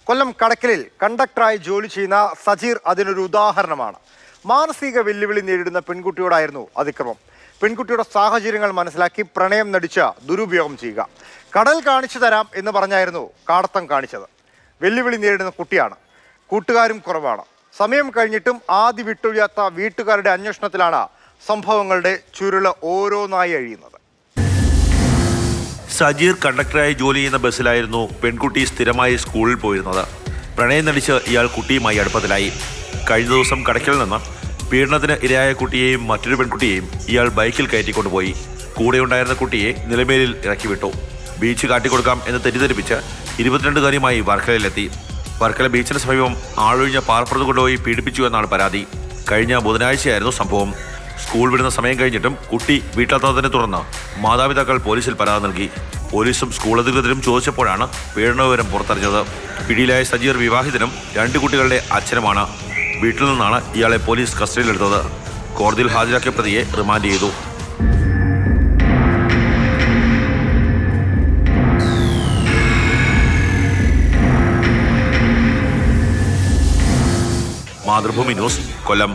കൊല്ലം കടക്കലിൽ കണ്ടക്ടറായി ജോലി ചെയ്യുന്ന സജീർ അതിനൊരു ഉദാഹരണമാണ്. മാനസിക വെല്ലുവിളി നേരിടുന്ന പെൺകുട്ടിയോടായിരുന്നു അതിക്രമം. പെൺകുട്ടിയുടെ സാഹചര്യങ്ങൾ മനസ്സിലാക്കി പ്രണയം നടിച്ച് ദുരുപയോഗം ചെയ്യുക. കടൽ കാണിച്ചു തരാം എന്ന് പറഞ്ഞായിരുന്നു കാടത്തം കാണിച്ചത്. വെല്ലുവിളി നേരിടുന്ന കുട്ടിയാണ്. കൂട്ടുകാരും കുറവാണ്. സമയം കഴിഞ്ഞിട്ടും ആദ്യ വിട്ടൊഴിയാത്ത വീട്ടുകാരുടെ അന്വേഷണത്തിലാണ് സംഭവങ്ങളുടെ ചുരുള് ഓരോന്നായി അഴിയുന്നത്. സജീർ കണ്ടക്ടറായി ജോലി ചെയ്യുന്ന ബസ്സിലായിരുന്നു പെൺകുട്ടി സ്ഥിരമായി സ്കൂളിൽ പോയിരുന്നത്. പ്രണയം നടിച്ച് ഇയാൾ കുട്ടിയുമായി അടുപ്പത്തിലായി. കഴിഞ്ഞ ദിവസം കടയ്ക്കൽ നിന്ന് പീഡനത്തിന് ഇരയായ കുട്ടിയെയും മറ്റൊരു പെൺകുട്ടിയെയും ഇയാൾ ബൈക്കിൽ കയറ്റിക്കൊണ്ടുപോയി. കൂടെയുണ്ടായിരുന്ന കുട്ടിയെ നിലമേലിൽ ഇറക്കി വിട്ടു. ബീച്ച് കാട്ടിക്കൊടുക്കാം എന്ന് തെറ്റിദ്ധരിപ്പിച്ച് 22-കാരിയുമായി വർക്കലയിലെത്തി. വർക്കല ബീച്ചിന് സമീപം ആളൊഴിഞ്ഞ പാർപ്പുറത്ത് കൊണ്ടുപോയി പീഡിപ്പിച്ചു എന്നാണ് പരാതി. കഴിഞ്ഞ ബുധനാഴ്ചയായിരുന്നു സംഭവം. സ്കൂൾ വിടുന്ന സമയം കഴിഞ്ഞിട്ടും കുട്ടി വീട്ടിലെത്താത്തതിനെ തുടർന്ന് മാതാപിതാക്കൾ പോലീസിൽ പരാതി നൽകി. പോലീസും സ്കൂൾ അധികൃതരും ചോദിച്ചപ്പോഴാണ് പീഡന വിവരം പുറത്തറിഞ്ഞത്. പിടിയിലായ സജീർ വിവാഹിതനും 2 കുട്ടികളുടെ അച്ഛനുമാണ്. വീട്ടിൽ നിന്നാണ് ഇയാളെ പോലീസ് കസ്റ്റഡിയിലെടുത്തത്. കോടതിയിൽ ഹാജരാക്കിയ പ്രതിയെ റിമാൻഡ് ചെയ്തു. മാതൃഭൂമി ന്യൂസ്, കൊല്ലം.